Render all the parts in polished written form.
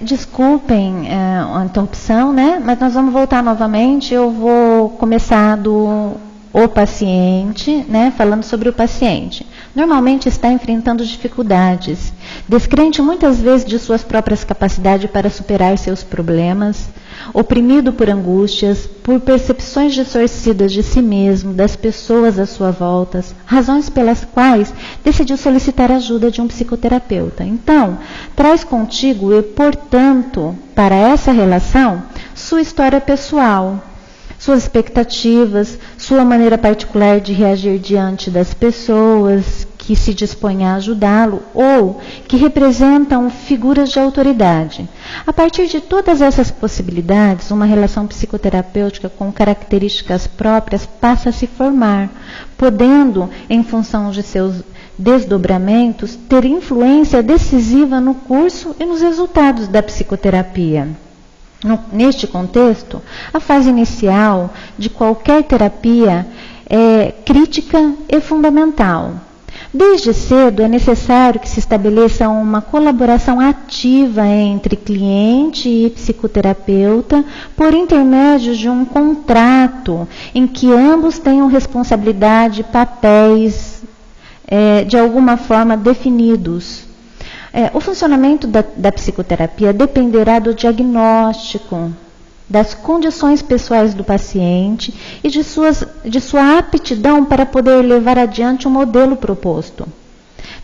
Desculpem a interrupção, né? Mas nós vamos voltar novamente. Eu vou começar do o paciente, né? Falando sobre o paciente. Normalmente está enfrentando dificuldades, descrente muitas vezes de suas próprias capacidades para superar seus problemas, oprimido por angústias, por percepções distorcidas de si mesmo, das pessoas à sua volta, razões pelas quais decidiu solicitar a ajuda de um psicoterapeuta. Então, traz contigo e, portanto, para essa relação, sua história pessoal, suas expectativas, sua maneira particular de reagir diante das pessoas que se dispõem a ajudá-lo ou que representam figuras de autoridade. A partir de todas essas possibilidades, uma relação psicoterapêutica com características próprias passa a se formar, podendo, em função de seus desdobramentos, ter influência decisiva no curso e nos resultados da psicoterapia. Neste contexto, a fase inicial de qualquer terapia é crítica e fundamental. Desde cedo é necessário que se estabeleça uma colaboração ativa entre cliente e psicoterapeuta por intermédio de um contrato em que ambos tenham responsabilidade e papéis de alguma forma definidos. O funcionamento da psicoterapia dependerá do diagnóstico, das condições pessoais do paciente e de sua aptidão para poder levar adiante o modelo proposto.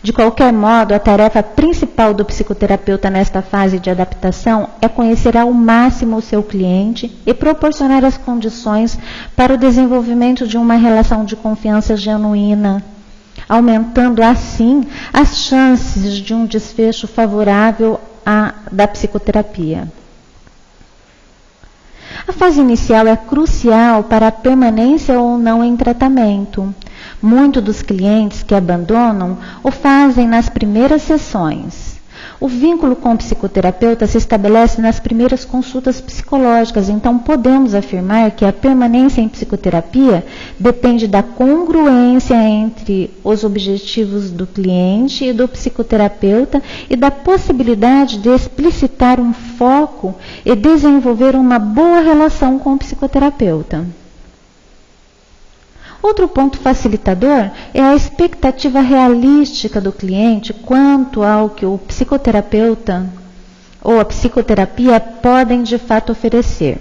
De qualquer modo, a tarefa principal do psicoterapeuta nesta fase de adaptação é conhecer ao máximo o seu cliente e proporcionar as condições para o desenvolvimento de uma relação de confiança genuína, aumentando assim as chances de um desfecho favorável da psicoterapia. A fase inicial é crucial para a permanência ou não em tratamento. Muitos dos clientes que abandonam o fazem nas primeiras sessões. O vínculo com o psicoterapeuta se estabelece nas primeiras consultas psicológicas, então podemos afirmar que a permanência em psicoterapia depende da congruência entre os objetivos do cliente e do psicoterapeuta e da possibilidade de explicitar um foco e desenvolver uma boa relação com o psicoterapeuta. Outro ponto facilitador é a expectativa realística do cliente quanto ao que o psicoterapeuta ou a psicoterapia podem de fato oferecer.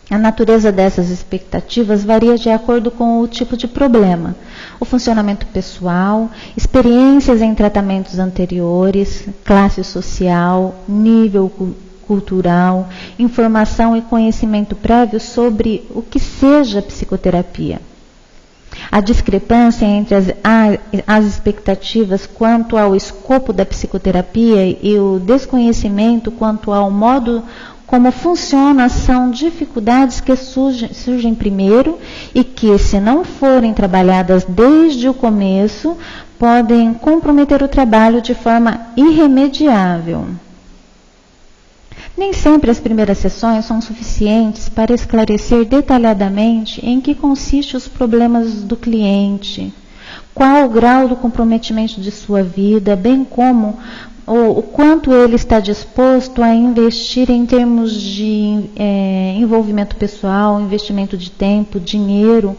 A natureza dessas expectativas varia de acordo com o tipo de problema, o funcionamento pessoal, experiências em tratamentos anteriores, classe social, nível cultural, informação e conhecimento prévio sobre o que seja psicoterapia. A discrepância entre as expectativas quanto ao escopo da psicoterapia e o desconhecimento quanto ao modo como funciona são dificuldades que surgem primeiro e que, se não forem trabalhadas desde o começo, podem comprometer o trabalho de forma irremediável. Nem sempre as primeiras sessões são suficientes para esclarecer detalhadamente em que consistem os problemas do cliente, qual o grau do comprometimento de sua vida, bem como o quanto ele está disposto a investir em termos de envolvimento pessoal, investimento de tempo, dinheiro,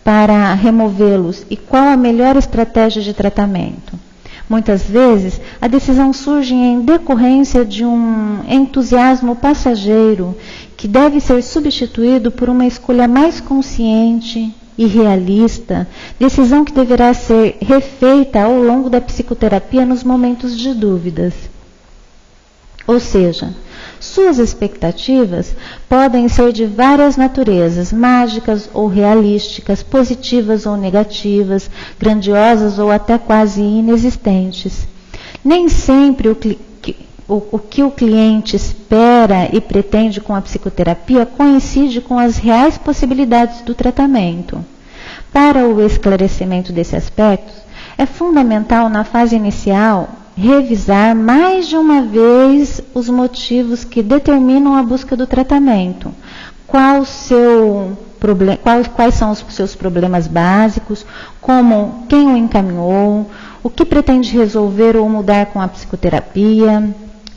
para removê-los e qual a melhor estratégia de tratamento. Muitas vezes, a decisão surge em decorrência de um entusiasmo passageiro que deve ser substituído por uma escolha mais consciente e realista, decisão que deverá ser refeita ao longo da psicoterapia nos momentos de dúvidas. Ou seja, suas expectativas podem ser de várias naturezas, mágicas ou realísticas, positivas ou negativas, grandiosas ou até quase inexistentes. Nem sempre o que o cliente espera e pretende com a psicoterapia coincide com as reais possibilidades do tratamento. Para o esclarecimento desse aspecto, é fundamental na fase inicial revisar mais de uma vez os motivos que determinam a busca do tratamento. Quais são os seus problemas básicos, como quem o encaminhou, o que pretende resolver ou mudar com a psicoterapia,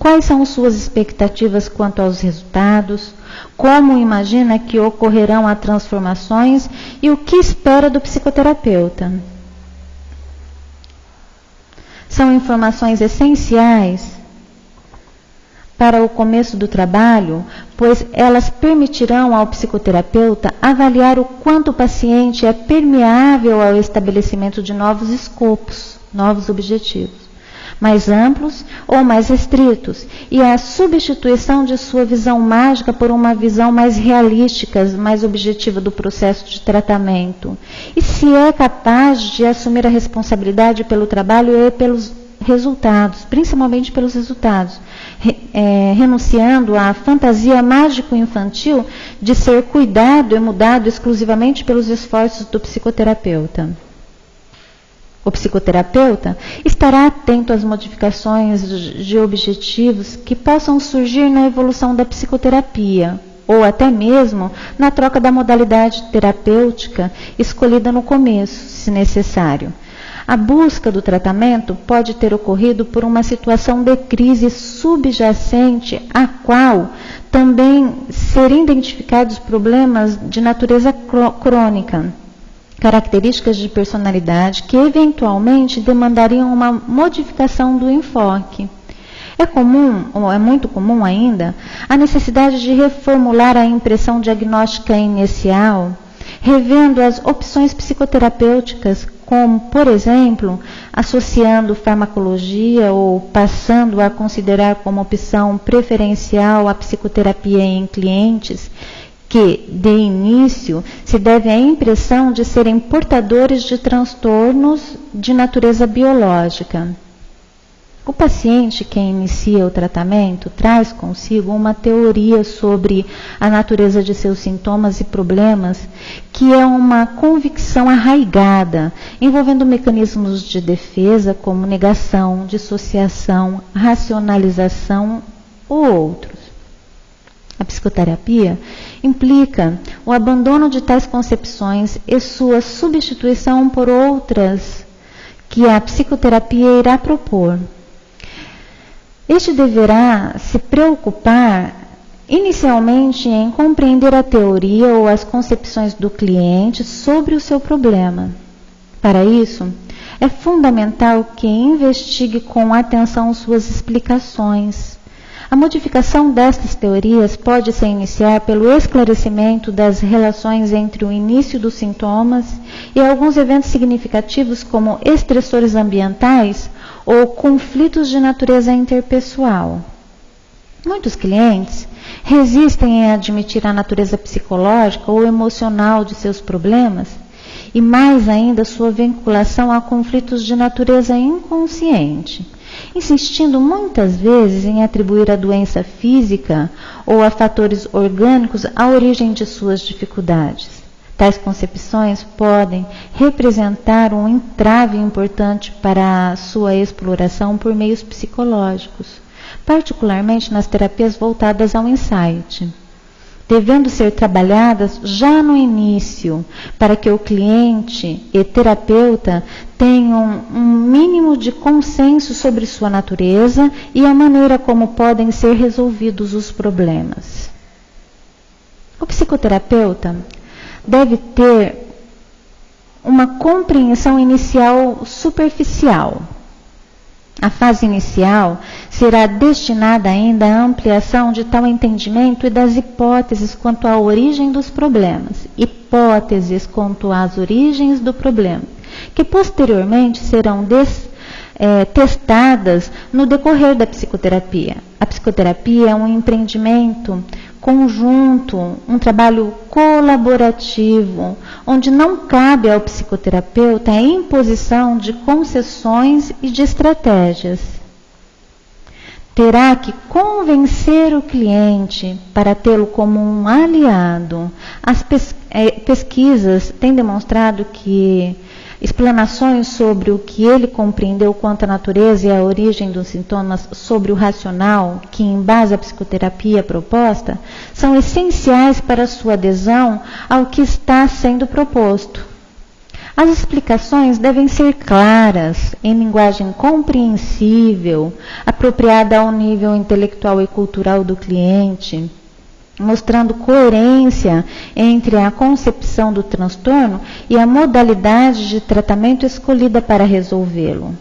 Quais são suas expectativas quanto aos resultados? Como imagina que ocorrerão as transformações e o que espera do psicoterapeuta? São informações essenciais para o começo do trabalho, pois elas permitirão ao psicoterapeuta avaliar o quanto o paciente é permeável ao estabelecimento de novos escopos, novos objetivos, mais amplos ou mais restritos, e a substituição de sua visão mágica por uma visão mais realística, mais objetiva do processo de tratamento, e se é capaz de assumir a responsabilidade pelo trabalho e pelos resultados, principalmente pelos resultados, renunciando à fantasia mágico-infantil de ser cuidado e mudado exclusivamente pelos esforços do psicoterapeuta. O psicoterapeuta estará atento às modificações de objetivos que possam surgir na evolução da psicoterapia, ou até mesmo na troca da modalidade terapêutica escolhida no começo, se necessário. A busca do tratamento pode ter ocorrido por uma situação de crise subjacente, a qual também seriam identificados problemas de natureza crônica, características de personalidade que eventualmente demandariam uma modificação do enfoque. É comum, ou é muito comum ainda, a necessidade de reformular a impressão diagnóstica inicial, revendo as opções psicoterapêuticas, como, por exemplo, associando farmacologia ou passando a considerar como opção preferencial a psicoterapia em clientes que, de início, se deve à impressão de serem portadores de transtornos de natureza biológica. O paciente que inicia o tratamento traz consigo uma teoria sobre a natureza de seus sintomas e problemas, que é uma convicção arraigada, envolvendo mecanismos de defesa como negação, dissociação, racionalização ou outros. A psicoterapia implica o abandono de tais concepções e sua substituição por outras que a psicoterapia irá propor. Este deverá se preocupar inicialmente em compreender a teoria ou as concepções do cliente sobre o seu problema. Para isso, é fundamental que investigue com atenção suas explicações. A modificação destas teorias pode se iniciar pelo esclarecimento das relações entre o início dos sintomas e alguns eventos significativos como estressores ambientais ou conflitos de natureza interpessoal. Muitos clientes resistem em admitir a natureza psicológica ou emocional de seus problemas e mais ainda sua vinculação a conflitos de natureza inconsciente, insistindo muitas vezes em atribuir a doença física ou a fatores orgânicos a origem de suas dificuldades. Tais concepções podem representar um entrave importante para a sua exploração por meios psicológicos, particularmente nas terapias voltadas ao insight, devendo ser trabalhadas já no início, para que o cliente e terapeuta tenham um mínimo de consenso sobre sua natureza e a maneira como podem ser resolvidos os problemas. O psicoterapeuta deve ter uma compreensão inicial superficial. A fase inicial será destinada ainda à ampliação de tal entendimento e das hipóteses quanto à origem dos problemas, hipóteses quanto às origens do problema, que posteriormente serão testadas no decorrer da psicoterapia. A psicoterapia é um empreendimento conjunto, um trabalho colaborativo, onde não cabe ao psicoterapeuta a imposição de concessões e de estratégias. Terá que convencer o cliente para tê-lo como um aliado. As pesquisas têm demonstrado que explanações sobre o que ele compreendeu quanto à natureza e à origem dos sintomas sobre o racional, que embasa a psicoterapia proposta, são essenciais para a sua adesão ao que está sendo proposto. As explicações devem ser claras, em linguagem compreensível, apropriada ao nível intelectual e cultural do cliente, mostrando coerência entre a concepção do transtorno e a modalidade de tratamento escolhida para resolvê-lo.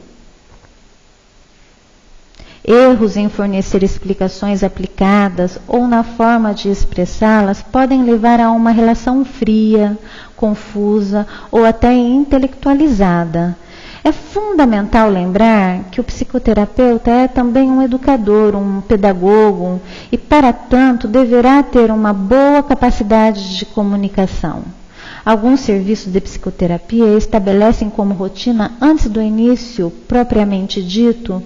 Erros em fornecer explicações aplicadas ou na forma de expressá-las podem levar a uma relação fria, confusa ou até intelectualizada. É fundamental lembrar que o psicoterapeuta é também um educador, um pedagogo e, para tanto, deverá ter uma boa capacidade de comunicação. Alguns serviços de psicoterapia estabelecem como rotina, antes do início propriamente dito,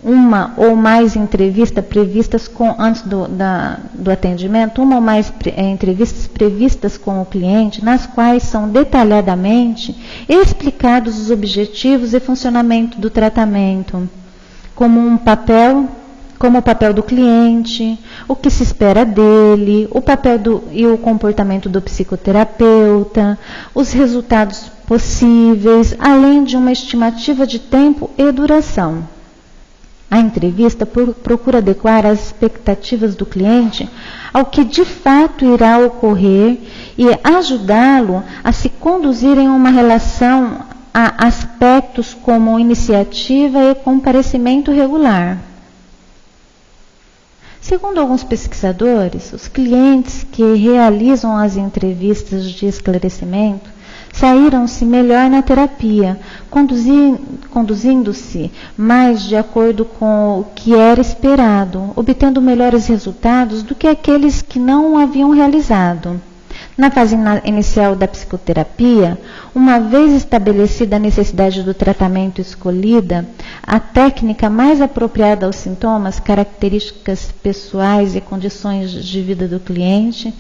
uma ou mais entrevistas previstas antes do atendimento, uma ou mais entrevistas previstas com o cliente, nas quais são detalhadamente explicados os objetivos e funcionamento do tratamento, como o papel do cliente, o que se espera dele, o papel e o comportamento do psicoterapeuta, os resultados possíveis, além de uma estimativa de tempo e duração. A entrevista procura adequar as expectativas do cliente ao que de fato irá ocorrer e ajudá-lo a se conduzir em uma relação a aspectos como iniciativa e comparecimento regular. Segundo alguns pesquisadores, os clientes que realizam as entrevistas de esclarecimento saíram-se melhor na terapia, conduzindo-se mais de acordo com o que era esperado, obtendo melhores resultados do que aqueles que não o haviam realizado. Na fase inicial da psicoterapia, uma vez estabelecida a necessidade do tratamento escolhida, a técnica mais apropriada aos sintomas, características pessoais e condições de vida do cliente,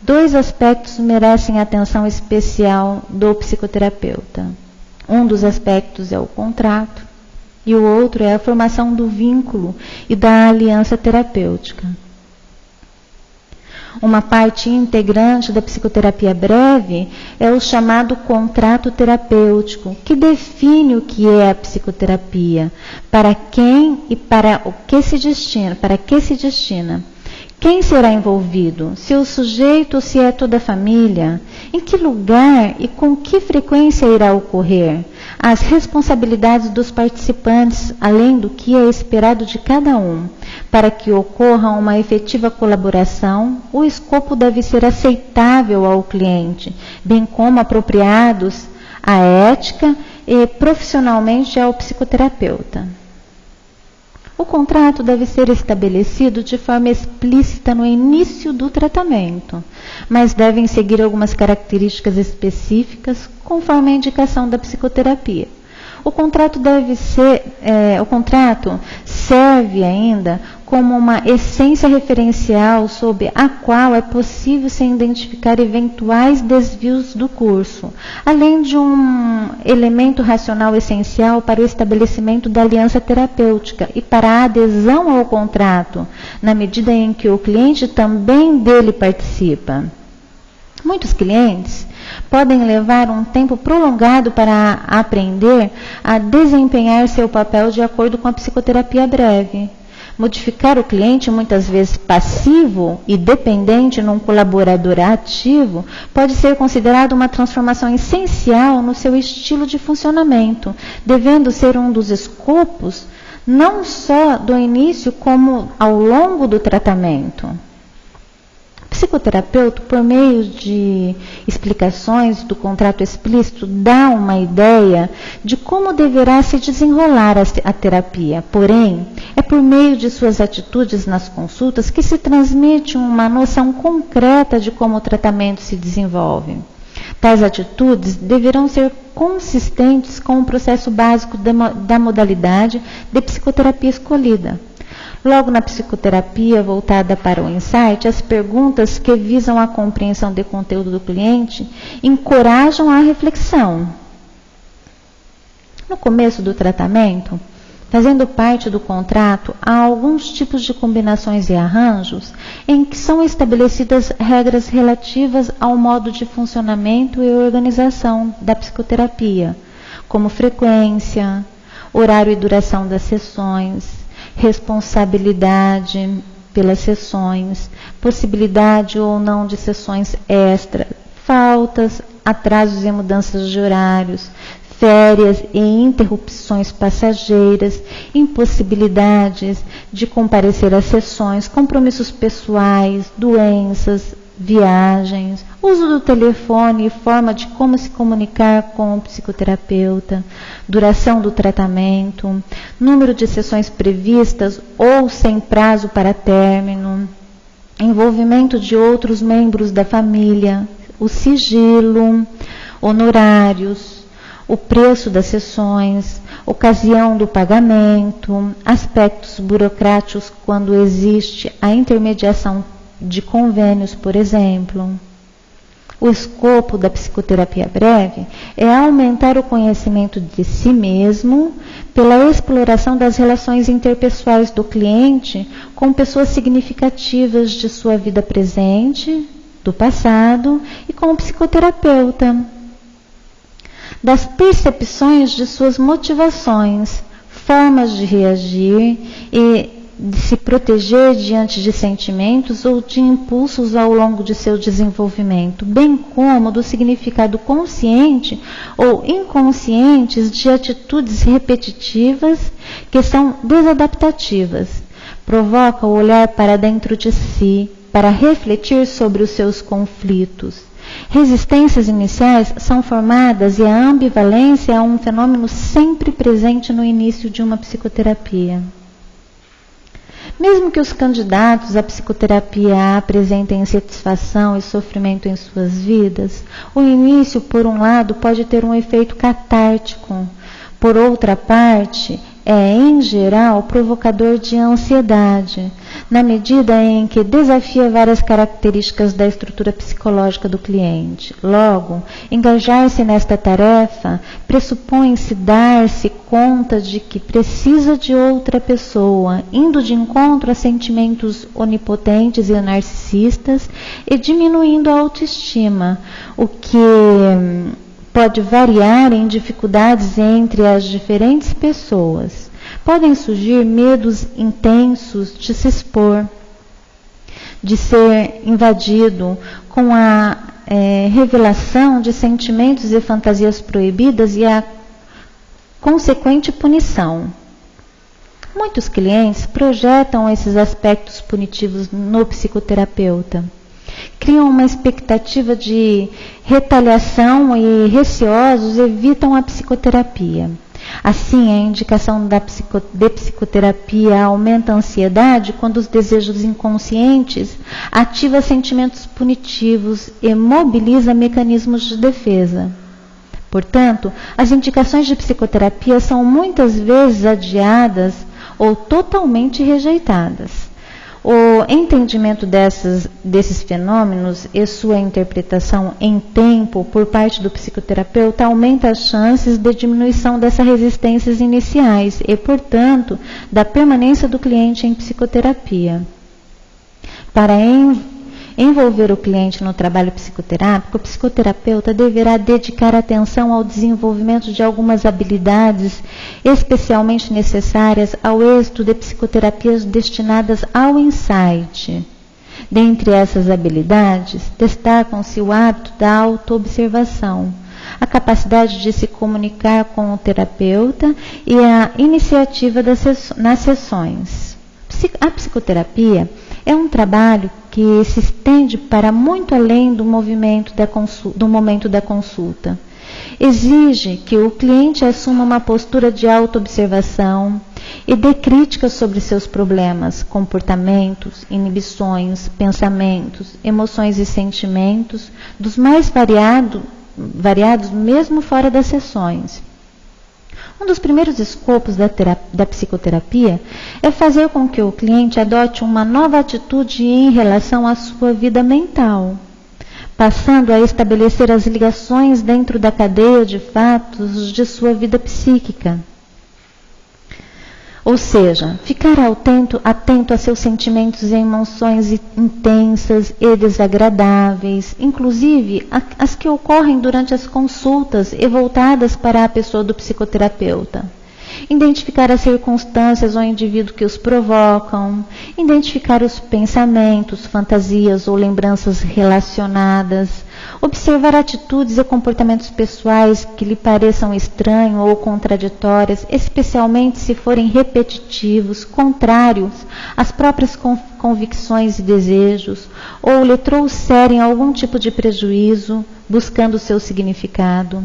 dois aspectos merecem atenção especial do psicoterapeuta. Um dos aspectos é o contrato e o outro é a formação do vínculo e da aliança terapêutica. Uma parte integrante da psicoterapia breve é o chamado contrato terapêutico, que define o que é a psicoterapia, para quem e para que se destina. Quem será envolvido? Se o sujeito ou se é toda a família? Em que lugar e com que frequência irá ocorrer? As responsabilidades dos participantes, além do que é esperado de cada um. Para que ocorra uma efetiva colaboração, o escopo deve ser aceitável ao cliente, bem como apropriados à ética e profissionalmente ao psicoterapeuta. O contrato deve ser estabelecido de forma explícita no início do tratamento, mas devem seguir algumas características específicas conforme a indicação da psicoterapia. O contrato serve ainda como uma essência referencial sob a qual é possível se identificar eventuais desvios do curso, além de um elemento racional essencial para o estabelecimento da aliança terapêutica e para a adesão ao contrato, na medida em que o cliente também dele participa. Muitos clientes podem levar um tempo prolongado para aprender a desempenhar seu papel de acordo com a psicoterapia breve. Modificar o cliente, muitas vezes passivo e dependente, num colaborador ativo, pode ser considerado uma transformação essencial no seu estilo de funcionamento, devendo ser um dos escopos não só do início, como ao longo do tratamento. O psicoterapeuta, por meio de explicações do contrato explícito, dá uma ideia de como deverá se desenrolar a terapia. Porém, é por meio de suas atitudes nas consultas que se transmite uma noção concreta de como o tratamento se desenvolve. Tais atitudes deverão ser consistentes com o processo básico da modalidade de psicoterapia escolhida. Logo na psicoterapia voltada para o insight, as perguntas que visam a compreensão do conteúdo do cliente encorajam a reflexão. No começo do tratamento, Fazendo parte do contrato, há alguns tipos de combinações e arranjos em que são estabelecidas regras relativas ao modo de funcionamento e organização da psicoterapia, como frequência, horário e duração das sessões, responsabilidade pelas sessões, possibilidade ou não de sessões extra, faltas, atrasos e mudanças de horários, férias e interrupções passageiras, impossibilidades de comparecer às sessões, compromissos pessoais, doenças, viagens, uso do telefone e forma de como se comunicar com o psicoterapeuta, duração do tratamento, número de sessões previstas ou sem prazo para término, envolvimento de outros membros da família, o sigilo, honorários, o preço das sessões, ocasião do pagamento, aspectos burocráticos quando existe a intermediação de convênios, por exemplo. O escopo da psicoterapia breve é aumentar o conhecimento de si mesmo pela exploração das relações interpessoais do cliente com pessoas significativas de sua vida presente, do passado e com o psicoterapeuta. Das percepções de suas motivações, formas de reagir e de se proteger diante de sentimentos ou de impulsos ao longo de seu desenvolvimento, bem como do significado consciente ou inconscientes de atitudes repetitivas que são desadaptativas. Provoca o olhar para dentro de si, para refletir sobre os seus conflitos. Resistências iniciais são formadas e a ambivalência é um fenômeno sempre presente no início de uma psicoterapia. Mesmo que os candidatos à psicoterapia apresentem insatisfação e sofrimento em suas vidas, o início, por um lado, pode ter um efeito catártico. Por outra parte, é, em geral, provocador de ansiedade, na medida em que desafia várias características da estrutura psicológica do cliente. Logo, engajar-se nesta tarefa pressupõe-se dar-se conta de que precisa de outra pessoa, indo de encontro a sentimentos onipotentes e narcisistas e diminuindo a autoestima, o que pode variar em dificuldades entre as diferentes pessoas. Podem surgir medos intensos de se expor, de ser invadido com a revelação de sentimentos e fantasias proibidas e a consequente punição. Muitos clientes projetam esses aspectos punitivos no psicoterapeuta. Criam uma expectativa de retaliação e receosos evitam a psicoterapia. Assim, a indicação de psicoterapia aumenta a ansiedade quando os desejos inconscientes ativa sentimentos punitivos e mobiliza mecanismos de defesa. Portanto, as indicações de psicoterapia são muitas vezes adiadas ou totalmente rejeitadas. O entendimento desses fenômenos e sua interpretação em tempo por parte do psicoterapeuta aumenta as chances de diminuição dessas resistências iniciais e, portanto, da permanência do cliente em psicoterapia. Para envolver o cliente no trabalho psicoterápico, o psicoterapeuta deverá dedicar atenção ao desenvolvimento de algumas habilidades especialmente necessárias ao êxito de psicoterapias destinadas ao insight. Dentre essas habilidades, destacam-se o hábito da autoobservação, a capacidade de se comunicar com o terapeuta e a iniciativa nas sessões. A psicoterapia é um trabalho que se estende para muito além do momento da consulta. Exige que o cliente assuma uma postura de autoobservação e dê críticas sobre seus problemas, comportamentos, inibições, pensamentos, emoções e sentimentos, dos mais variados mesmo fora das sessões. Um dos primeiros escopos da psicoterapia é fazer com que o cliente adote uma nova atitude em relação à sua vida mental, passando a estabelecer as ligações dentro da cadeia de fatos de sua vida psíquica. Ou seja, ficar atento a seus sentimentos e emoções intensas e desagradáveis, inclusive as que ocorrem durante as consultas e voltadas para a pessoa do psicoterapeuta. Identificar as circunstâncias ou indivíduo que os provocam, identificar os pensamentos, fantasias ou lembranças relacionadas, observar atitudes e comportamentos pessoais que lhe pareçam estranhos ou contraditórios, especialmente se forem repetitivos, contrários às próprias convicções e desejos, ou lhe trouxerem algum tipo de prejuízo, buscando seu significado.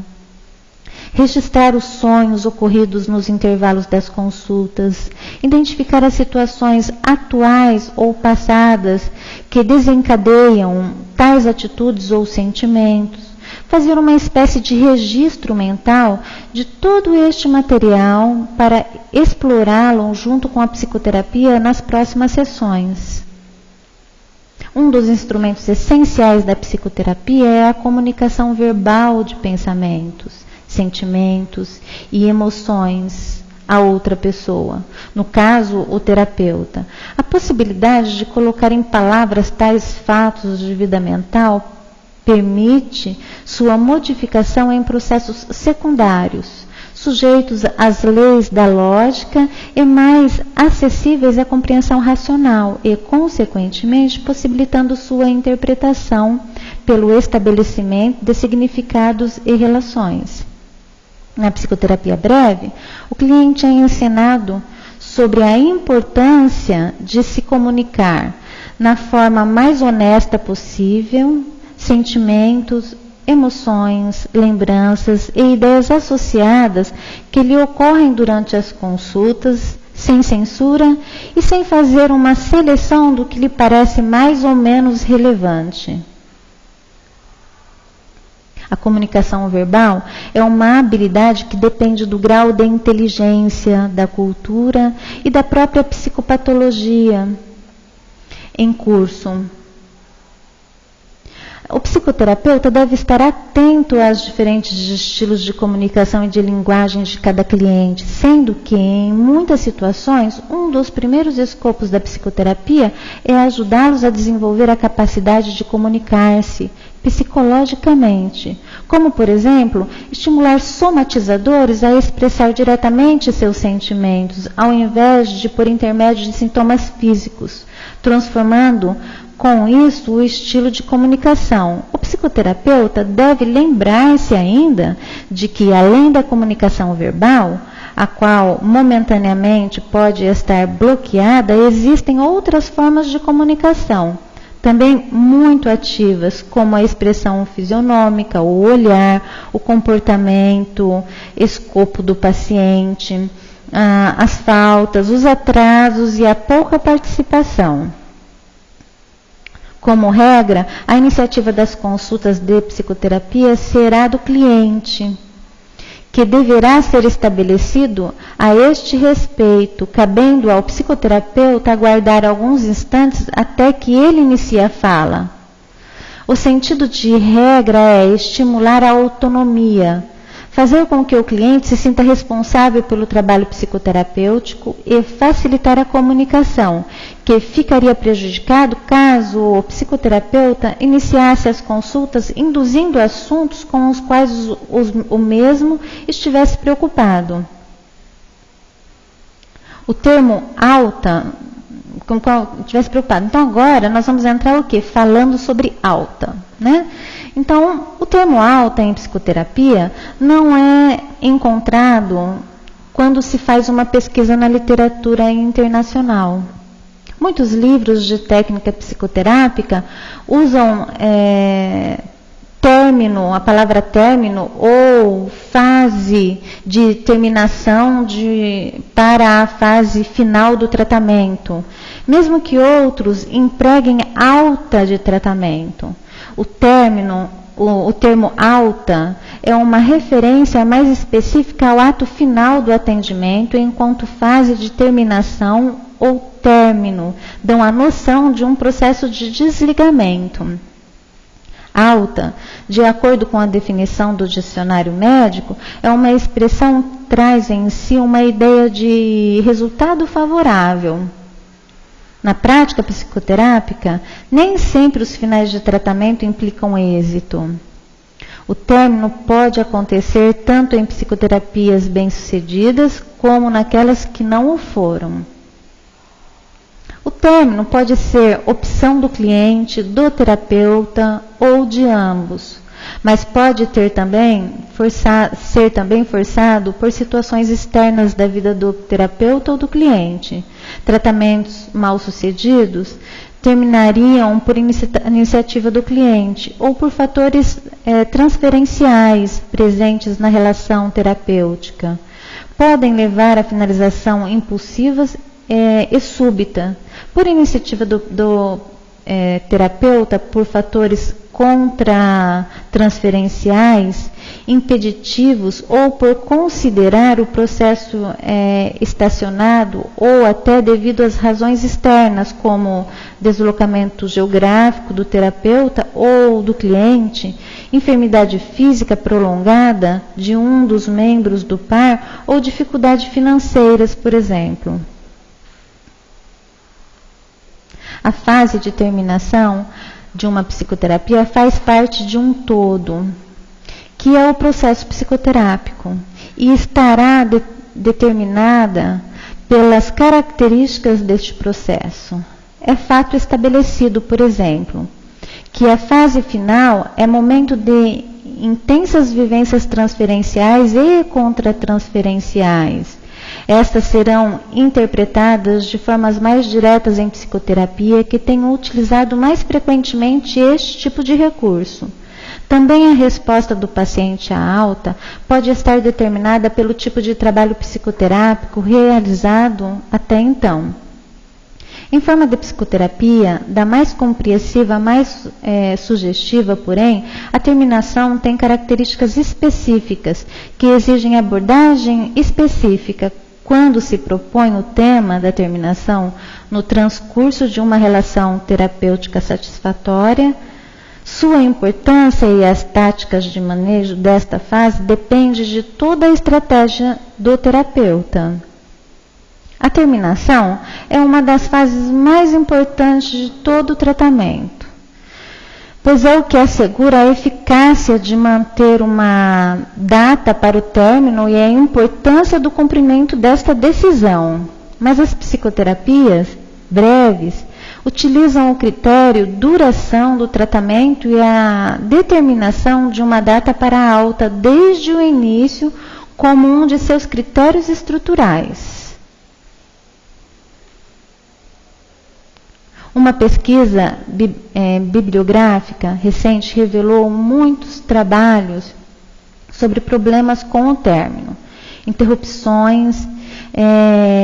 Registrar os sonhos ocorridos nos intervalos das consultas, identificar as situações atuais ou passadas que desencadeiam tais atitudes ou sentimentos, fazer uma espécie de registro mental de todo este material para explorá-lo junto com a psicoterapia nas próximas sessões. Um dos instrumentos essenciais da psicoterapia é a comunicação verbal de pensamentos, sentimentos e emoções a outra pessoa, no caso, o terapeuta. A possibilidade de colocar em palavras tais fatos de vida mental permite sua modificação em processos secundários, sujeitos às leis da lógica e mais acessíveis à compreensão racional e, consequentemente, possibilitando sua interpretação pelo estabelecimento de significados e relações. Na psicoterapia breve, o cliente é ensinado sobre a importância de se comunicar na forma mais honesta possível sentimentos, emoções, lembranças e ideias associadas que lhe ocorrem durante as consultas, sem censura e sem fazer uma seleção do que lhe parece mais ou menos relevante. A comunicação verbal é uma habilidade que depende do grau de inteligência, da cultura e da própria psicopatologia em curso. O psicoterapeuta deve estar atento aos diferentes estilos de comunicação e de linguagem de cada cliente, sendo que, em muitas situações, um dos primeiros escopos da psicoterapia é ajudá-los a desenvolver a capacidade de comunicar-se psicologicamente, como, por exemplo, estimular somatizadores a expressar diretamente seus sentimentos, ao invés de por intermédio de sintomas físicos, transformando com isso o estilo de comunicação. O psicoterapeuta deve lembrar-se ainda de que, além da comunicação verbal, a qual momentaneamente pode estar bloqueada, existem outras formas de comunicação, também muito ativas, como a expressão fisionômica, o olhar, o comportamento, escopo do paciente, as faltas, os atrasos e a pouca participação. Como regra, a iniciativa das consultas de psicoterapia será do cliente, que deverá ser estabelecido a este respeito, cabendo ao psicoterapeuta aguardar alguns instantes até que ele inicie a fala. O sentido de regra é estimular a autonomia, fazer com que o cliente se sinta responsável pelo trabalho psicoterapêutico e facilitar a comunicação, que ficaria prejudicado caso o psicoterapeuta iniciasse as consultas induzindo assuntos com os quais o mesmo estivesse preocupado. O termo alta, com o qual estivesse preocupado. Então agora nós vamos entrar o quê? Falando sobre alta, né? Então, o termo alta em psicoterapia não é encontrado quando se faz uma pesquisa na literatura internacional. Muitos livros de técnica psicoterápica usam término, a palavra término ou fase de terminação para a fase final do tratamento, mesmo que outros empreguem alta de tratamento. O termo alta é uma referência mais específica ao ato final do atendimento, enquanto fase de terminação ou término dão a noção de um processo de desligamento. alta, de acordo com a definição do dicionário médico, é uma expressão que traz em si uma ideia de resultado favorável. Na prática psicoterápica, nem sempre os finais de tratamento implicam êxito. O término pode acontecer tanto em psicoterapias bem-sucedidas como naquelas que não o foram. O término pode ser opção do cliente, do terapeuta ou de ambos, mas pode ser também forçado por situações externas da vida do terapeuta ou do cliente. Tratamentos mal-sucedidos terminariam por iniciativa do cliente ou por fatores transferenciais presentes na relação terapêutica. Podem levar à finalização impulsiva e súbita, por iniciativa do terapeuta, por fatores contra-transferenciais, impeditivos ou por considerar o processo estacionado ou até devido às razões externas, como deslocamento geográfico do terapeuta ou do cliente, enfermidade física prolongada de um dos membros do par ou dificuldades financeiras, por exemplo. A fase de terminação de uma psicoterapia faz parte de um todo, que é o processo psicoterápico, e estará determinada pelas características deste processo. É fato estabelecido, por exemplo, que a fase final é momento de intensas vivências transferenciais e contratransferenciais. Estas serão interpretadas de formas mais diretas em psicoterapia, que tenham utilizado mais frequentemente este tipo de recurso. Também a resposta do paciente à alta pode estar determinada pelo tipo de trabalho psicoterápico realizado até então. Em forma de psicoterapia, da mais compreensiva à mais sugestiva, porém, a terminação tem características específicas que exigem abordagem específica quando se propõe o tema da terminação no transcurso de uma relação terapêutica satisfatória. Sua importância e as táticas de manejo desta fase dependem de toda a estratégia do terapeuta. A terminação é uma das fases mais importantes de todo o tratamento, pois é o que assegura a eficácia de manter uma data para o término e a importância do cumprimento desta decisão. Mas as psicoterapias breves utilizam o critério duração do tratamento e a determinação de uma data para a alta desde o início como um de seus critérios estruturais. Uma pesquisa bibliográfica recente revelou muitos trabalhos sobre problemas com o término, interrupções,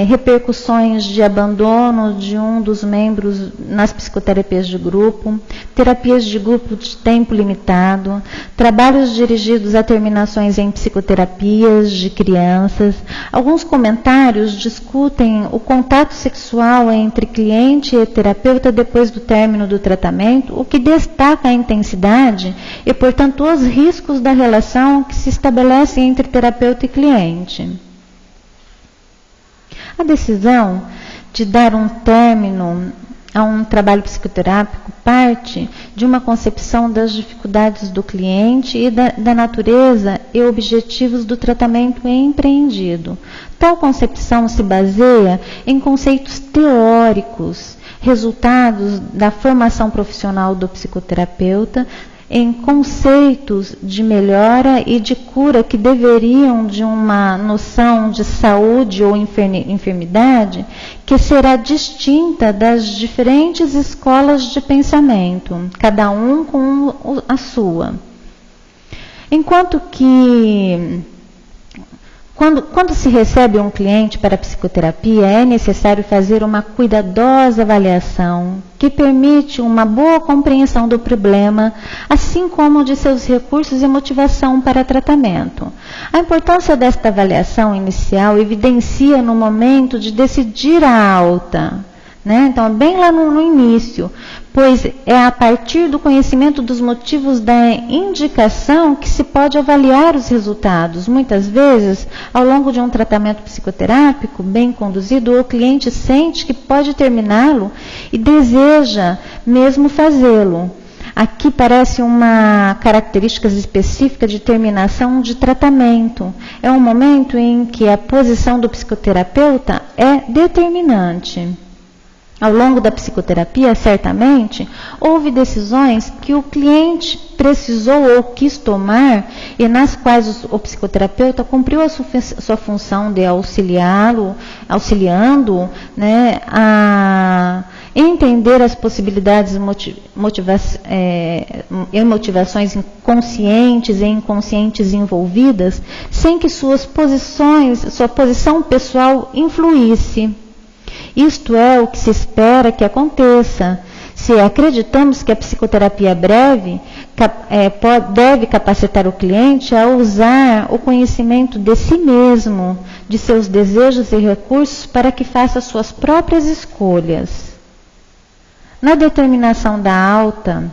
repercussões de abandono de um dos membros nas psicoterapias de grupo, terapias de grupo de tempo limitado, trabalhos dirigidos a terminações em psicoterapias de crianças. Alguns comentários discutem o contato sexual entre cliente e terapeuta depois do término do tratamento, o que destaca a intensidade e, portanto, os riscos da relação que se estabelece entre terapeuta e cliente. A decisão de dar um término a um trabalho psicoterápico parte de uma concepção das dificuldades do cliente e da natureza e objetivos do tratamento empreendido. Tal concepção se baseia em conceitos teóricos, resultados da formação profissional do psicoterapeuta, em conceitos de melhora e de cura que deveriam de uma noção de saúde ou enfermidade que será distinta das diferentes escolas de pensamento, cada um com a sua. Enquanto que quando se recebe um cliente para a psicoterapia, é necessário fazer uma cuidadosa avaliação que permite uma boa compreensão do problema, assim como de seus recursos e motivação para tratamento. A importância desta avaliação inicial evidencia no momento de decidir a alta, né? Então, bem lá no início, pois é a partir do conhecimento dos motivos da indicação que se pode avaliar os resultados. Muitas vezes, ao longo de um tratamento psicoterápico bem conduzido, o cliente sente que pode terminá-lo e deseja mesmo fazê-lo. Aqui parece uma característica específica de terminação de tratamento. É um momento em que a posição do psicoterapeuta é determinante. Ao longo da psicoterapia, certamente, houve decisões que o cliente precisou ou quis tomar e nas quais o psicoterapeuta cumpriu a sua função de auxiliando, né, a entender as possibilidades e motivações conscientes e inconscientes envolvidas, sem que sua posição pessoal influísse. Isto é o que se espera que aconteça. Se acreditamos que a psicoterapia breve deve capacitar o cliente a usar o conhecimento de si mesmo, de seus desejos e recursos para que faça suas próprias escolhas. Na determinação da alta,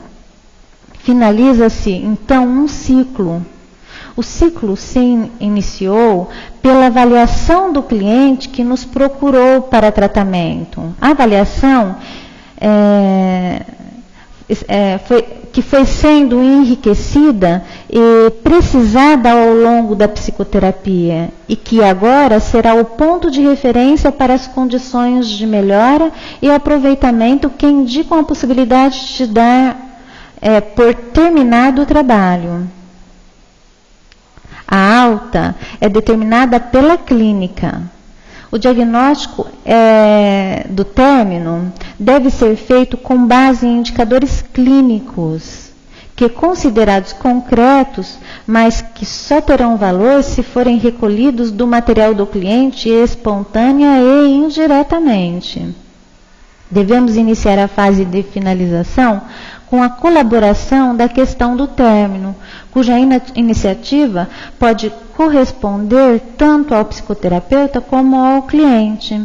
finaliza-se então um ciclo. O ciclo se iniciou pela avaliação do cliente que nos procurou para tratamento. A avaliação que foi sendo enriquecida e precisada ao longo da psicoterapia e que agora será o ponto de referência para as condições de melhora e aproveitamento que indicam a possibilidade de dar por terminado o trabalho. A alta é determinada pela clínica. O diagnóstico do término deve ser feito com base em indicadores clínicos, que considerados concretos, mas que só terão valor se forem recolhidos do material do cliente espontânea e indiretamente. Devemos iniciar a fase de finalização com a colaboração da questão do término, cuja iniciativa pode corresponder tanto ao psicoterapeuta como ao cliente.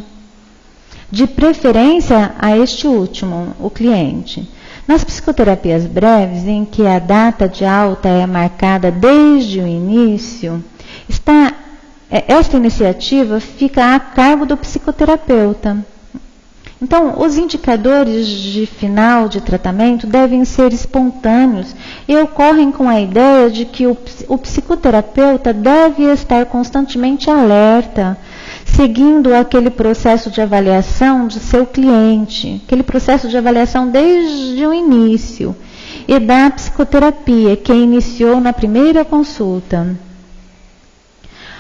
De preferência a este último, o cliente. Nas psicoterapias breves, em que a data de alta é marcada desde o início, esta iniciativa fica a cargo do psicoterapeuta. Então, os indicadores de final de tratamento devem ser espontâneos e ocorrem com a ideia de que o psicoterapeuta deve estar constantemente alerta, seguindo aquele processo de avaliação de seu cliente, aquele processo de avaliação desde o início, e da psicoterapia que iniciou na primeira consulta.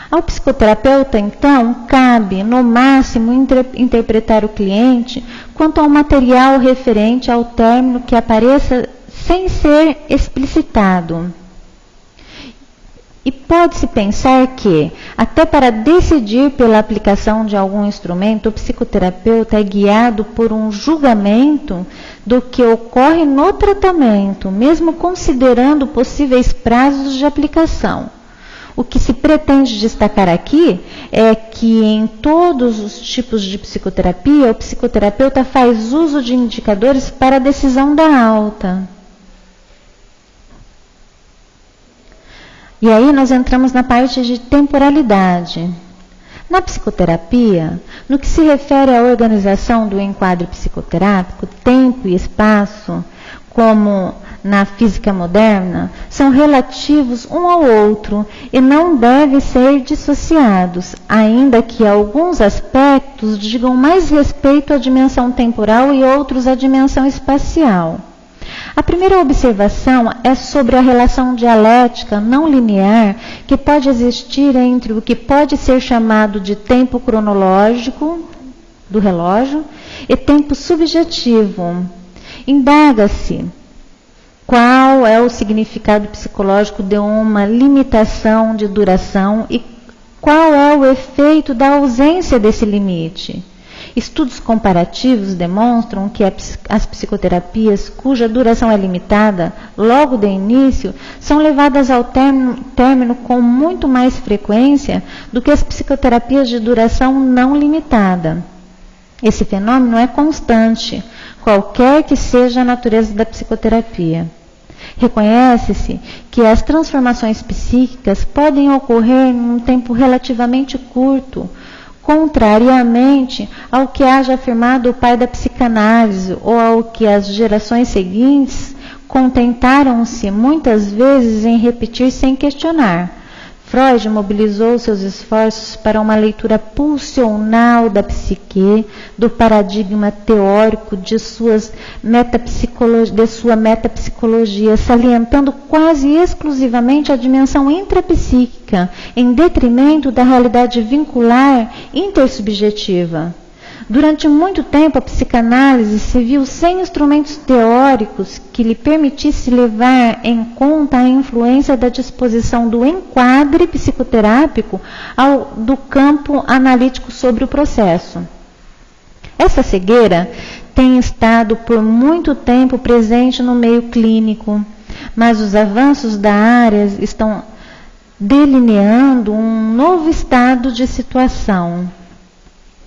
Ao psicoterapeuta, então, cabe, no máximo, interpretar o cliente quanto ao material referente ao término que apareça sem ser explicitado. E pode-se pensar que, até para decidir pela aplicação de algum instrumento, o psicoterapeuta é guiado por um julgamento do que ocorre no tratamento, mesmo considerando possíveis prazos de aplicação. O que se pretende destacar aqui é que em todos os tipos de psicoterapia, o psicoterapeuta faz uso de indicadores para a decisão da alta. E aí nós entramos na parte de temporalidade. Na psicoterapia, no que se refere à organização do enquadro psicoterápico, tempo e espaço, como na física moderna, são relativos um ao outro e não devem ser dissociados, ainda que alguns aspectos digam mais respeito à dimensão temporal e outros à dimensão espacial. A primeira observação é sobre a relação dialética não linear que pode existir entre o que pode ser chamado de tempo cronológico do relógio e tempo subjetivo. Indaga-se qual é o significado psicológico de uma limitação de duração e qual é o efeito da ausência desse limite. Estudos comparativos demonstram que as psicoterapias cuja duração é limitada, logo de início, são levadas ao término com muito mais frequência do que as psicoterapias de duração não limitada. Esse fenômeno é constante, qualquer que seja a natureza da psicoterapia. Reconhece-se que as transformações psíquicas podem ocorrer em um tempo relativamente curto, contrariamente ao que haja afirmado o pai da psicanálise ou ao que as gerações seguintes contentaram-se muitas vezes em repetir sem questionar. Freud mobilizou seus esforços para uma leitura pulsional da psique, do paradigma teórico de sua metapsicologia, salientando quase exclusivamente a dimensão intrapsíquica, em detrimento da realidade vincular intersubjetiva. Durante muito tempo, a psicanálise se viu sem instrumentos teóricos que lhe permitisse levar em conta a influência da disposição do enquadre psicoterápico do campo analítico sobre o processo. Essa cegueira tem estado por muito tempo presente no meio clínico, mas os avanços da área estão delineando um novo estado de situação.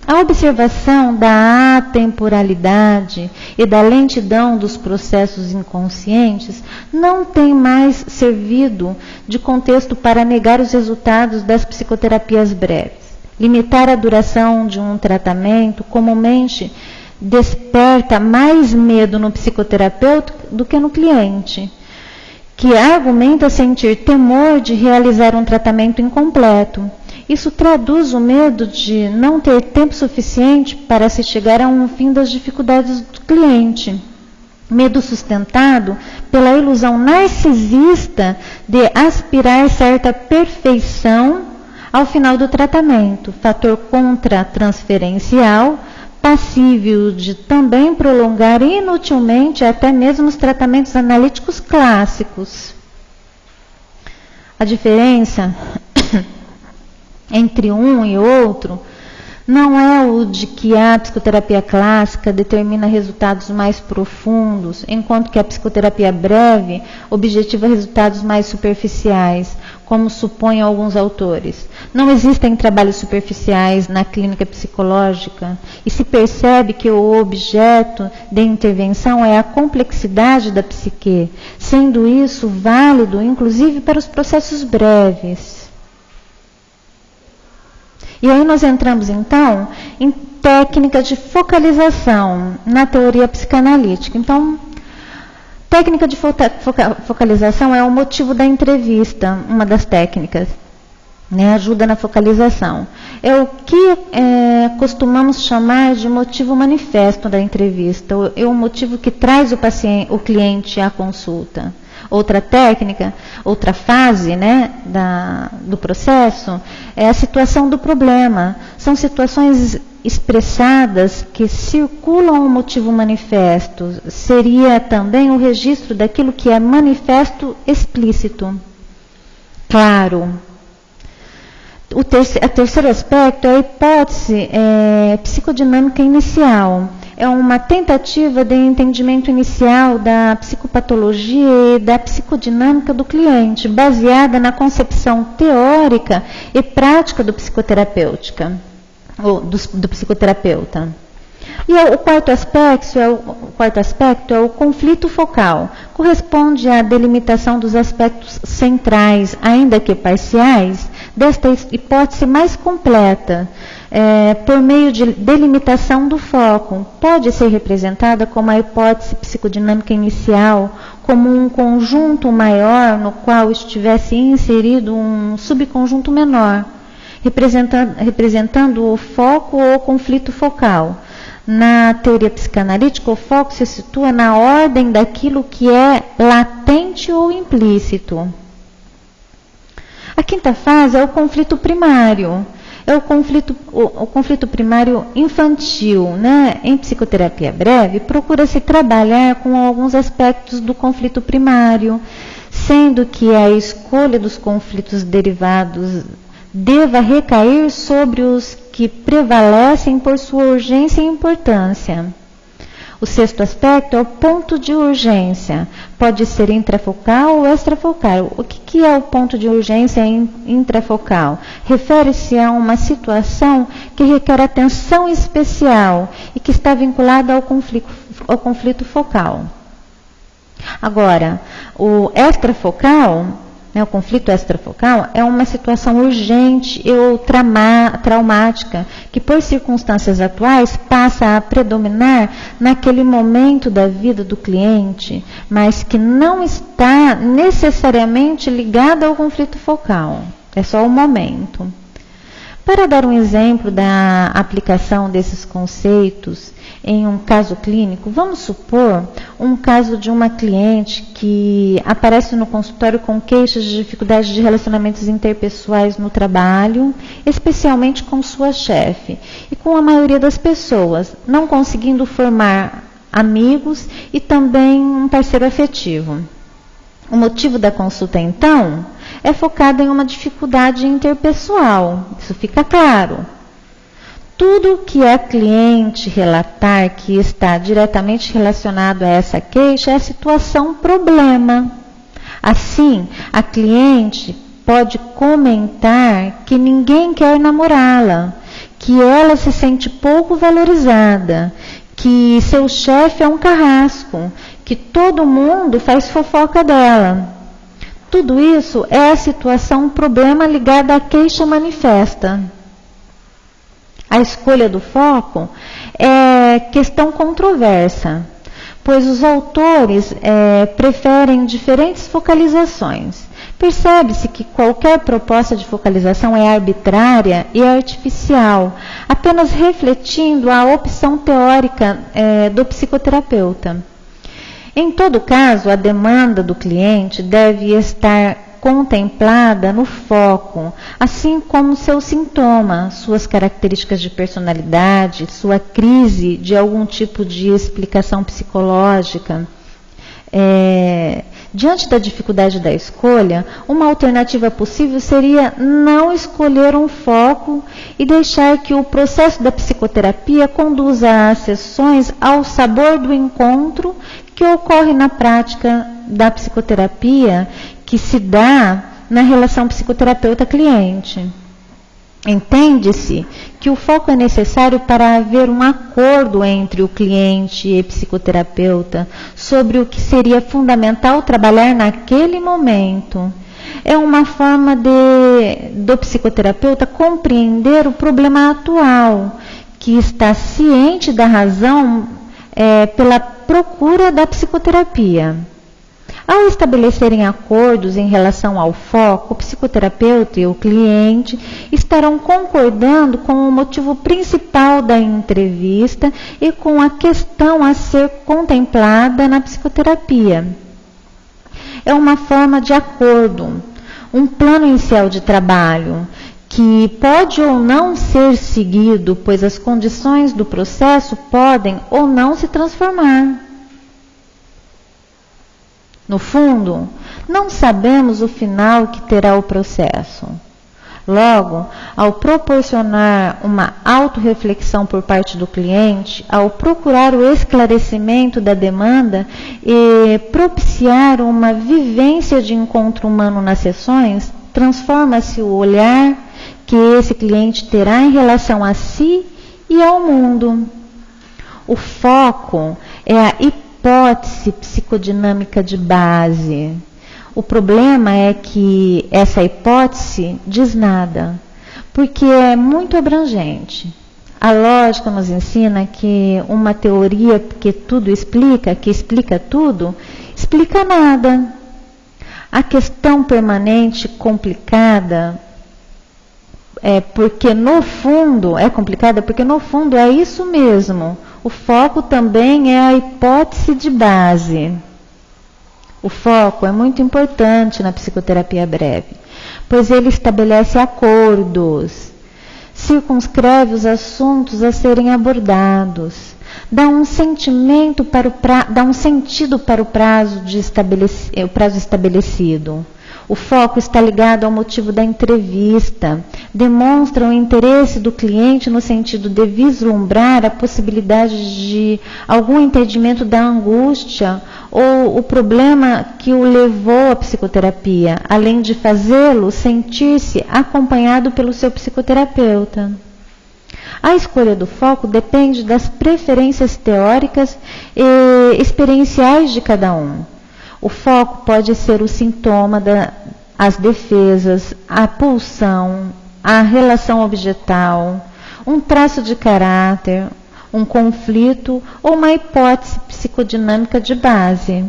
A observação da atemporalidade e da lentidão dos processos inconscientes não tem mais servido de contexto para negar os resultados das psicoterapias breves. Limitar a duração de um tratamento comumente desperta mais medo no psicoterapeuta do que no cliente, que argumenta sentir temor de realizar um tratamento incompleto. Isso traduz o medo de não ter tempo suficiente para se chegar a um fim das dificuldades do cliente. Medo sustentado pela ilusão narcisista de aspirar certa perfeição ao final do tratamento, fator contratransferencial, passível de também prolongar inutilmente até mesmo os tratamentos analíticos clássicos. A diferença entre um e outro não é o de que a psicoterapia clássica determina resultados mais profundos, enquanto que a psicoterapia breve objetiva resultados mais superficiais, como supõem alguns autores. Não existem trabalhos superficiais na clínica psicológica e se percebe que o objeto de intervenção é a complexidade da psique, sendo isso válido inclusive para os processos breves. E aí nós entramos, então, em técnica de focalização na teoria psicanalítica. Então, técnica de focalização é o motivo da entrevista, uma das técnicas, né? Ajuda na focalização. É o que costumamos chamar de motivo manifesto da entrevista, é o motivo que traz o cliente à consulta. Outra técnica, outra fase, né, do processo é a situação do problema. São situações expressadas que circulam o motivo manifesto. Seria também o registro daquilo que é manifesto explícito. Claro. O terceiro aspecto é a hipótese psicodinâmica inicial. É uma tentativa de entendimento inicial da psicopatologia e da psicodinâmica do cliente, baseada na concepção teórica e prática do psicoterapeuta. E o quarto aspecto é o conflito focal. Corresponde à delimitação dos aspectos centrais, ainda que parciais, desta hipótese mais completa, por meio de delimitação do foco. Pode ser representada como a hipótese psicodinâmica inicial, como um conjunto maior no qual estivesse inserido um subconjunto menor, representando o foco ou o conflito focal. Na teoria psicanalítica, o foco se situa na ordem daquilo que é latente ou implícito. A quinta fase é o conflito primário. É o conflito primário infantil, né? Em psicoterapia breve, procura-se trabalhar com alguns aspectos do conflito primário, sendo que a escolha dos conflitos derivados deva recair sobre os que prevalecem por sua urgência e importância. O sexto aspecto é o ponto de urgência. Pode ser intrafocal ou extrafocal. O que é o ponto de urgência intrafocal? Refere-se a uma situação que requer atenção especial e que está vinculada ao conflito focal. Agora, o extrafocal, o conflito extrafocal, é uma situação urgente ou traumática que, por circunstâncias atuais, passa a predominar naquele momento da vida do cliente, mas que não está necessariamente ligada ao conflito focal. É só o momento. Para dar um exemplo da aplicação desses conceitos em um caso clínico, vamos supor um caso de uma cliente que aparece no consultório com queixas de dificuldade de relacionamentos interpessoais no trabalho, especialmente com sua chefe e com a maioria das pessoas, não conseguindo formar amigos e também um parceiro afetivo. O motivo da consulta, então, é focado em uma dificuldade interpessoal, isso fica claro. Tudo que a cliente relatar que está diretamente relacionado a essa queixa é a situação problema. Assim, a cliente pode comentar que ninguém quer namorá-la, que ela se sente pouco valorizada, que seu chefe é um carrasco, que todo mundo faz fofoca dela. Tudo isso é a situação problema ligada à queixa manifesta. A escolha do foco é questão controversa, pois os autores preferem diferentes focalizações. Percebe-se que qualquer proposta de focalização é arbitrária e artificial, apenas refletindo a opção teórica do psicoterapeuta. Em todo caso, a demanda do cliente deve estar contemplada no foco, assim como seu sintoma, suas características de personalidade, sua crise de algum tipo de explicação psicológica. Diante da dificuldade da escolha, uma alternativa possível seria não escolher um foco e deixar que o processo da psicoterapia conduza as sessões ao sabor do encontro que ocorre na prática da psicoterapia, que se dá na relação psicoterapeuta-cliente. Entende-se que o foco é necessário para haver um acordo entre o cliente e o psicoterapeuta sobre o que seria fundamental trabalhar naquele momento. É uma forma do psicoterapeuta compreender o problema atual, que está ciente da razão pela procura da psicoterapia. Ao estabelecerem acordos em relação ao foco, o psicoterapeuta e o cliente estarão concordando com o motivo principal da entrevista e com a questão a ser contemplada na psicoterapia. É uma forma de acordo, um plano inicial de trabalho, que pode ou não ser seguido, pois as condições do processo podem ou não se transformar. No fundo, não sabemos o final que terá o processo. Logo, ao proporcionar uma autorreflexão por parte do cliente, ao procurar o esclarecimento da demanda e propiciar uma vivência de encontro humano nas sessões, transforma-se o olhar que esse cliente terá em relação a si e ao mundo. O foco é a hipótese psicodinâmica de base. O problema é que essa hipótese diz nada, porque é muito abrangente. A lógica nos ensina que uma teoria que tudo explica, que explica tudo, explica nada. A questão permanente complicada porque no fundo é isso mesmo. O foco também é a hipótese de base. O foco é muito importante na psicoterapia breve, pois ele estabelece acordos, circunscreve os assuntos a serem abordados, dá um sentido para o prazo estabelecido. O foco está ligado ao motivo da entrevista, demonstra o interesse do cliente no sentido de vislumbrar a possibilidade de algum entendimento da angústia ou o problema que o levou à psicoterapia, além de fazê-lo sentir-se acompanhado pelo seu psicoterapeuta. A escolha do foco depende das preferências teóricas e experienciais de cada um. O foco pode ser o sintoma, as defesas, a pulsão, a relação objetal, um traço de caráter, um conflito ou uma hipótese psicodinâmica de base.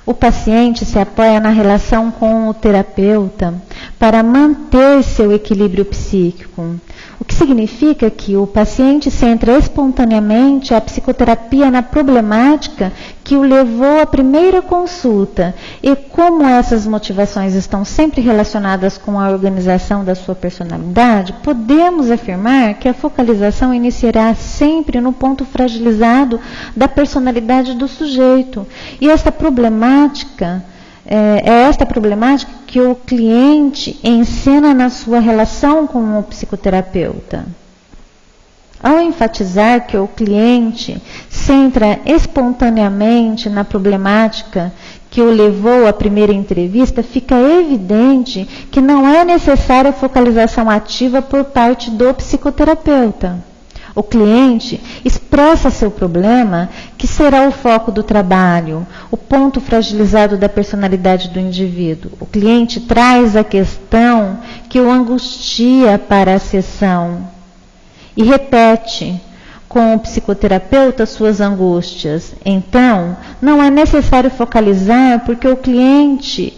O paciente se apoia na relação com o terapeuta para manter seu equilíbrio psíquico, o que significa que o paciente centra espontaneamente a psicoterapia na problemática que o levou à primeira consulta, e como essas motivações estão sempre relacionadas com a organização da sua personalidade, podemos afirmar que a focalização iniciará sempre no ponto fragilizado da personalidade do sujeito, e esta problemática é esta problemática que o cliente encena na sua relação com o psicoterapeuta. Ao enfatizar que o cliente centra espontaneamente na problemática que o levou à primeira entrevista, fica evidente que não é necessária focalização ativa por parte do psicoterapeuta. O cliente expressa seu problema, que será o foco do trabalho, o ponto fragilizado da personalidade do indivíduo. O cliente traz a questão que o angustia para a sessão e repete com o psicoterapeuta suas angústias. Então, não é necessário focalizar porque o cliente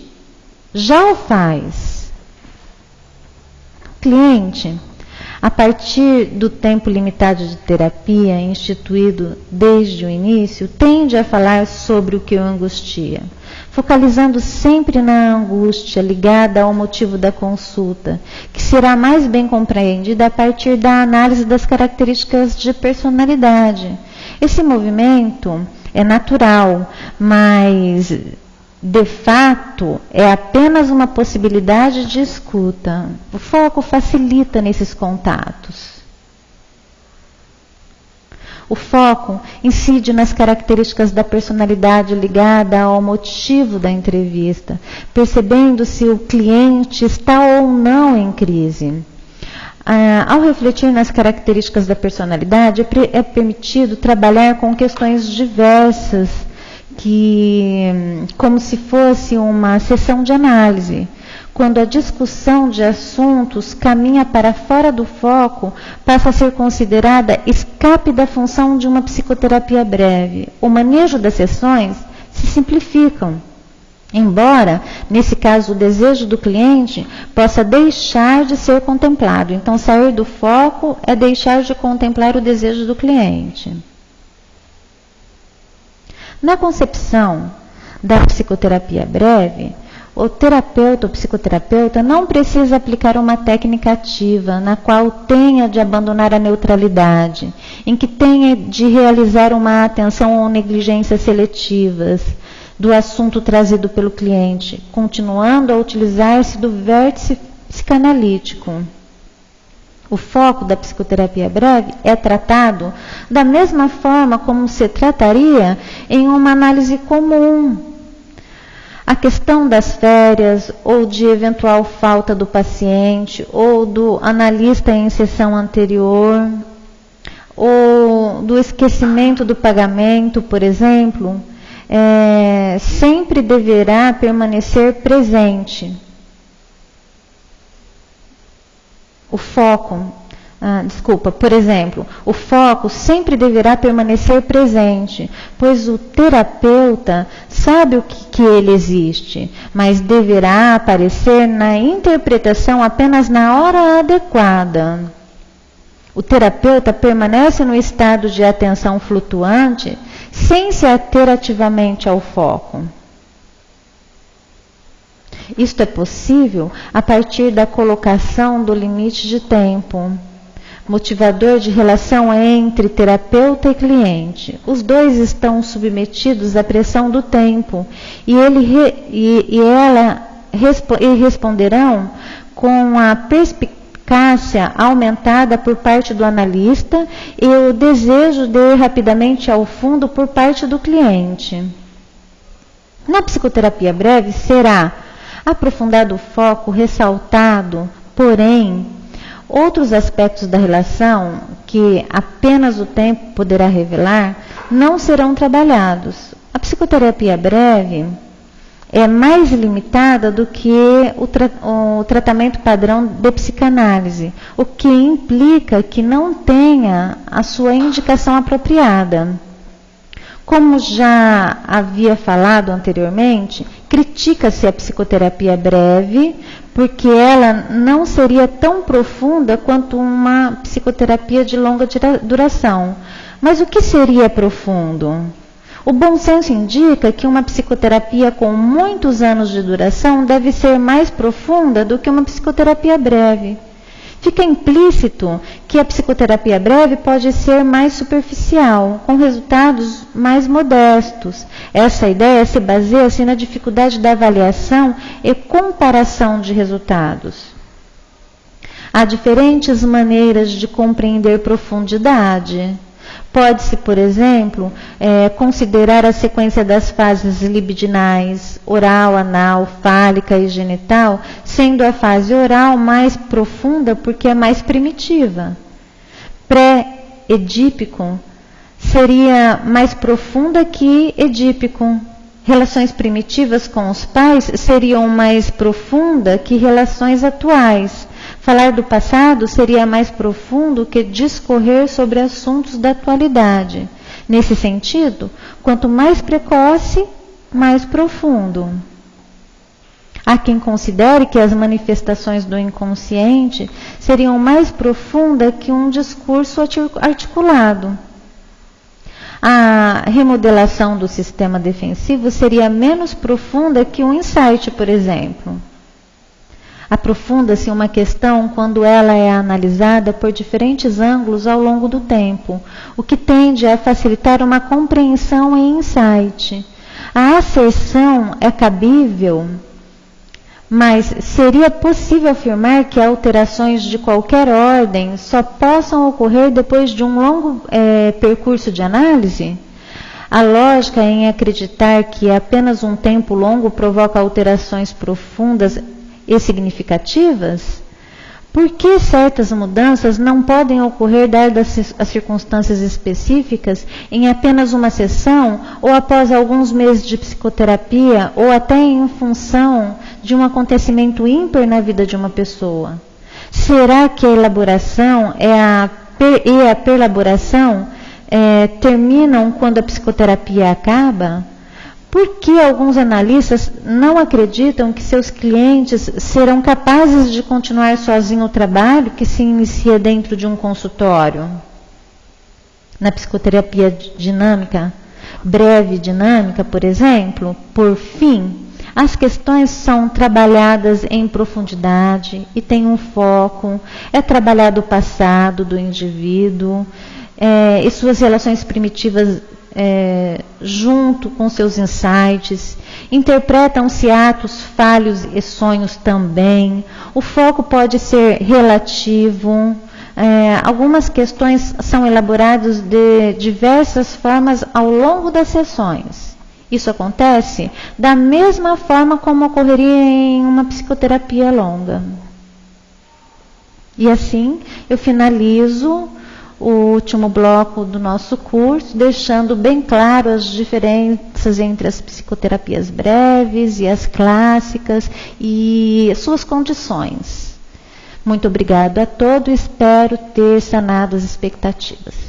já o faz. Cliente, a partir do tempo limitado de terapia instituído desde o início, tende a falar sobre o que o angustia, focalizando sempre na angústia ligada ao motivo da consulta, que será mais bem compreendida a partir da análise das características de personalidade. Esse movimento é natural, mas de fato, é apenas uma possibilidade de escuta. O foco facilita nesses contatos. O foco incide nas características da personalidade ligada ao motivo da entrevista, percebendo se o cliente está ou não em crise. Ao refletir nas características da personalidade, é permitido trabalhar com questões diversas, como se fosse uma sessão de análise. Quando a discussão de assuntos caminha para fora do foco, passa a ser considerada escape da função de uma psicoterapia breve. O manejo das sessões se simplificam, embora, nesse caso, o desejo do cliente possa deixar de ser contemplado. Então, sair do foco é deixar de contemplar o desejo do cliente. Na concepção da psicoterapia breve, o terapeuta ou psicoterapeuta não precisa aplicar uma técnica ativa na qual tenha de abandonar a neutralidade, em que tenha de realizar uma atenção ou negligência seletivas do assunto trazido pelo cliente, continuando a utilizar-se do vértice psicanalítico. O foco da psicoterapia breve é tratado da mesma forma como se trataria em uma análise comum. A questão das férias, ou de eventual falta do paciente, ou do analista em sessão anterior, ou do esquecimento do pagamento, por exemplo, sempre deverá permanecer presente. O foco sempre deverá permanecer presente, pois o terapeuta sabe o que ele existe, mas deverá aparecer na interpretação apenas na hora adequada. O terapeuta permanece no estado de atenção flutuante, sem se ater ativamente ao foco. Isto é possível a partir da colocação do limite de tempo. motivador de relação entre terapeuta e cliente. Os dois estão submetidos à pressão do tempo e ela responderão com a perspicácia aumentada por parte do analista e o desejo de ir rapidamente ao fundo por parte do cliente. Na psicoterapia breve será aprofundado o foco, ressaltado, porém, outros aspectos da relação que apenas o tempo poderá revelar não serão trabalhados. A psicoterapia breve é mais limitada do que o tratamento padrão de psicanálise, o que implica que não tenha a sua indicação apropriada. Como já havia falado anteriormente, critica-se a psicoterapia breve porque ela não seria tão profunda quanto uma psicoterapia de longa duração. Mas o que seria profundo? O bom senso indica que uma psicoterapia com muitos anos de duração deve ser mais profunda do que uma psicoterapia breve. Fica implícito que a psicoterapia breve pode ser mais superficial, com resultados mais modestos. Essa ideia se baseia-se na dificuldade da avaliação e comparação de resultados. Há diferentes maneiras de compreender profundidade. Pode-se, por exemplo, considerar a sequência das fases libidinais, oral, anal, fálica e genital, sendo a fase oral mais profunda porque é mais primitiva. Pré-edípico seria mais profunda que edípico. Relações primitivas com os pais seriam mais profundas que relações atuais. Falar do passado seria mais profundo que discorrer sobre assuntos da atualidade. Nesse sentido, quanto mais precoce, mais profundo. Há quem considere que as manifestações do inconsciente seriam mais profundas que um discurso articulado. A remodelação do sistema defensivo seria menos profunda que um insight, por exemplo. Aprofunda-se uma questão quando ela é analisada por diferentes ângulos ao longo do tempo, o que tende a facilitar uma compreensão em insight. A asserção é cabível, mas seria possível afirmar que alterações de qualquer ordem só possam ocorrer depois de um longo percurso de análise? A lógica em acreditar que apenas um tempo longo provoca alterações profundas e significativas? Por que certas mudanças não podem ocorrer dadas as circunstâncias específicas em apenas uma sessão ou após alguns meses de psicoterapia ou até em função de um acontecimento ímpar na vida de uma pessoa? Será que a elaboração e a perlaboração terminam quando a psicoterapia acaba? Por que alguns analistas não acreditam que seus clientes serão capazes de continuar sozinhos o trabalho que se inicia dentro de um consultório? Na psicoterapia dinâmica, breve dinâmica, por exemplo, por fim, as questões são trabalhadas em profundidade e têm um foco, é trabalhado o passado do indivíduo e suas relações primitivas junto com seus insights, interpretam-se atos falhos e sonhos também. O foco pode ser relativo. Algumas questões são elaboradas de diversas formas ao longo das sessões. Isso acontece da mesma forma como ocorreria em uma psicoterapia longa. E assim eu finalizo o último bloco do nosso curso, deixando bem claro as diferenças entre as psicoterapias breves e as clássicas e suas condições. Muito obrigado a todos, espero ter sanado as expectativas.